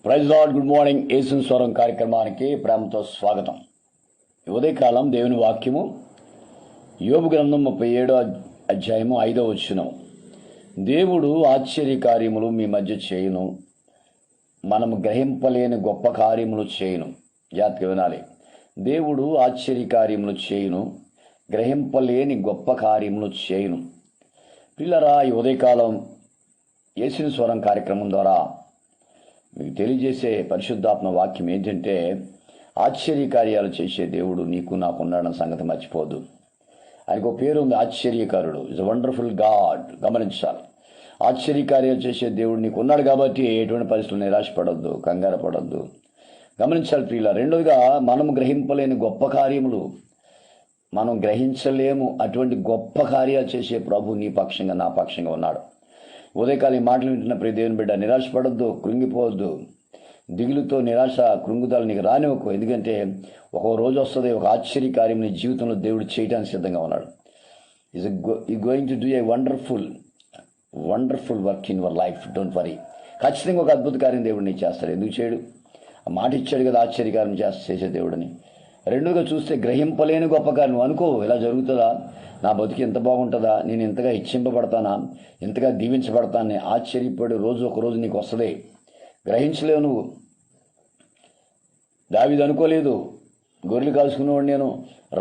Praise lord. Good morning. యేసుని స్వరం కార్యక్రమానికి ప్రేమతో స్వాగతం. ఉదయకాలం దేవుని వాక్యము యోబు గ్రంథం 37వ అధ్యాయము 5వ వచనం. దేవుడు ఆశ్చర్యకార్యములు మీ మధ్య చేయును, మనము గ్రహింపలేని గొప్ప కార్యములు చేయును. జాగ్రత్తగా వినాలి. దేవుడు ఆశ్చర్యకార్యములు చేయును, గ్రహింపలేని గొప్ప కార్యములు చేయును. పిల్లరా, ఈ ఉదయకాలం యేసుని స్వరం కార్యక్రమం ద్వారా మీకు తెలియజేసే పరిశుద్ధాత్మ వాక్యం ఏంటంటే, ఆశ్చర్యకార్యాలు చేసే దేవుడు నీకు నాకు ఉన్నాడన్న సంగతి మర్చిపోదు. ఆయనకు పేరు ఉంది, ఆశ్చర్యకారుడు. Is a wonderful god. గమనించాలి. ఆశ్చర్యకార్యాలు చేసే దేవుడు నీకు ఉన్నాడు కాబట్టి ఎటువంటి పరిస్థితులు నిరాశపడొద్దు, కంగారు పడొద్దు. గమనించాలి ప్రియుల. రెండోదిగా, మనం గ్రహింపలేని గొప్ప కార్యములు, మనం గ్రహించలేము అటువంటి గొప్ప కార్యాలు చేసే ప్రభు నీ పక్షంగా నా పక్షంగా ఉన్నాడు. ఉదయకాలం ఈ మాటలు వింటున్న ప్రియ దేవుని బిడ్డ, నిరాశపడొద్దు, కృంగిపోవద్దు. దిగులుతో నిరాశ కృంగుదలు నీకు రానివ్వకు. ఎందుకంటే ఒక రోజు వస్తుంది, ఒక ఆశ్చర్యకార్యం నీ జీవితంలో దేవుడు చేయడానికి సిద్ధంగా ఉన్నాడు. Is going to do a wonderful work in your life. Don't worry. ఖచ్చితంగా ఒక అద్భుత కార్యం దేవుడు నీకు చేస్తాడు. ఎందుకు చేయడు? ఆ మాట ఇచ్చాడు కదా, ఆశ్చర్యకార్యం చేసే దేవుడని. రెండోగా చూస్తే, గ్రహింపలేని గొప్ప కార్యం. అనుకో, ఇలా జరుగుతుందా, నా బతికి ఎంత బాగుంటుందా, నేను ఇంతగా హెచ్చింపబడతానా, ఇంతగా దీవించబడతానని ఆశ్చర్యపడే రోజు ఒక రోజు నీకు వస్తుంది. గ్రహించలేవు నువ్వు. దావీదు అనుకోలేదు, గొర్రెలు కాల్చుకునేవాడు నేను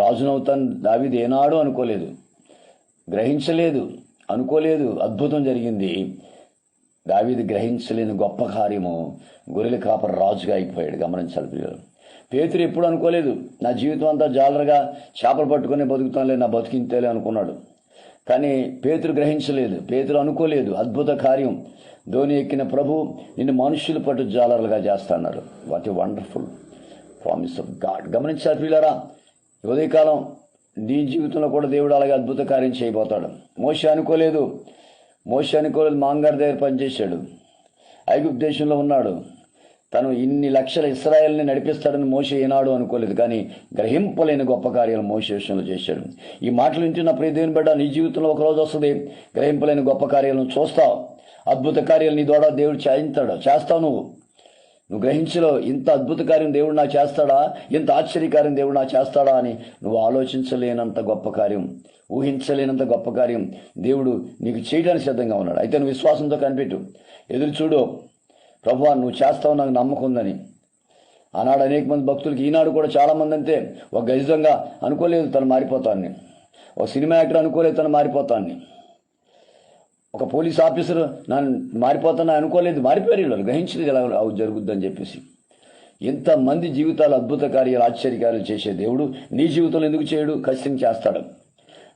రాజునవుతాను. దావీదు ఏనాడు అనుకోలేదు, గ్రహించలేదు, అనుకోలేదు. అద్భుతం జరిగింది. దావీదు గ్రహించలేని గొప్ప కార్యము, గొర్రెల కాపరి రాజుగా అయిపోయాడు. గమనించాలి పిల్లలు. పేతురు ఎప్పుడు అనుకోలేదు, నా జీవితం అంతా జాలరగా చేపలు పట్టుకుని బతుకుతానులే, నా బతికింతేలే అనుకున్నాడు. కానీ పేతురు గ్రహించలేదు, పేతురు అనుకోలేదు. అద్భుత కార్యం. ధోని ఎక్కిన ప్రభు నిన్ను మనుషులు పట్టు జాలరులుగా చేస్తాడు. What a wonderful promise of God. గమనించారు పిల్లరా, ఉదయకాలం నీ జీవితంలో కూడా దేవుడు అలాగే అద్భుత కార్యం చేయబోతాడు. మోషే అనుకోలేదు, మాంగారు దగ్గర పనిచేశాడు. ఐగుప్తు దేశంలో ఉన్నాడు. తను ఇన్ని లక్షల ఇశ్రాయేల్ని నడిపిస్తాడని మోషే ఏనాడు అనుకోలేదు. కానీ గ్రహింపలేని గొప్ప కార్యాలు మోషే విషయంలో చేశాడు. ఈ మాటలు వింటున్న ప్రియ దేవుని బిడ్డ, నీ జీవితంలో ఒకరోజు వస్తుంది, గ్రహింపలేని గొప్ప కార్యాలను చూస్తావు. అద్భుత కార్యాలు నీ ద్వారా దేవుడు చేస్తావు. నువ్వు గ్రహించలేవు, ఇంత అద్భుత కార్యం దేవుడు నాకు చేస్తాడా, ఇంత ఆశ్చర్యకార్యం దేవుడు నాకు చేస్తాడా అని నువ్వు ఆలోచించలేనంత గొప్ప కార్యం, ఊహించలేనంత గొప్ప కార్యం దేవుడు నీకు చేయడానికి సిద్ధంగా ఉన్నాడు. అయితే నువ్వు విశ్వాసంతో కనిపెట్టు, ఎదురు చూడు. ప్రభువా, నువ్వు చేస్తావు, నాకు నమ్మకం ఉందని. ఆనాడు అనేక మంది భక్తులకి, ఈనాడు కూడా చాలామంది అంతే. ఒక గజంగా అనుకోలేదు తను మారిపోతాన్ని, ఒక సినిమా యాక్టర్ అనుకోలేదు తను మారిపోతాన్ని, ఒక పోలీస్ ఆఫీసర్ నన్ను మారిపోతానని అనుకోలేదు, మారిపోయారు. వాళ్ళు గ్రహించలేదు ఎలా జరుగుద్దని చెప్పేసి. ఎంతమంది జీవితాలు అద్భుత కార్యాలు, ఆశ్చర్యకార్యాలు చేసే దేవుడు నీ జీవితంలో ఎందుకు చేయడు? ఖచ్చితంగా చేస్తాడు.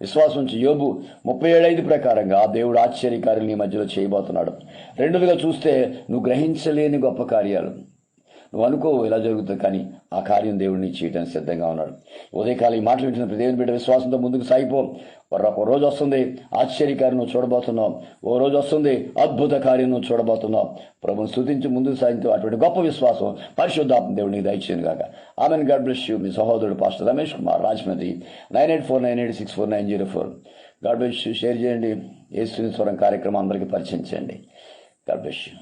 విశ్వాసం నుంచి యోబు 37:5 ప్రకారంగా ఆ దేవుడు ఆశ్చర్యకార్యాలు నీ మధ్యలో చేయబోతున్నాడు. రెండోదిగా చూస్తే, నువ్వు గ్రహించలేని గొప్ప కార్యాలు. నువ్వు అనుకో ఇలా జరుగుతుంది, కానీ ఆ కార్యం దేవుడు నీ చేయడానికి సిద్ధంగా ఉన్నాడు. ఉదయకాలం ఈ మాటలు వింటున్న దేవుని బిడ్డ, విశ్వాసంతో ముందుకు సాగిపో. ఒక రోజు వస్తుంది, ఆశ్చర్యకార్యం నువ్వు చూడబోతున్నావు. ఓ రోజు వస్తుంది, అద్భుత కార్యం నువ్వు చూడబోతున్నావు. ప్రభుని స్తుతించి ముందుకు సాగితే అటువంటి గొప్ప విశ్వాసం పరిశుద్ధాత్మ దేవుడికి దయచేయను గాక. ఆమెన్. God bless you. మీ సహోదరుడు pastor Ramesh Kumar, Rajahmundry. 9849864904. God bless you. Share చేయండి. యేసుని స్వరం కార్యక్రమం అందరికీ పరిచయం చేయండి. God bless you.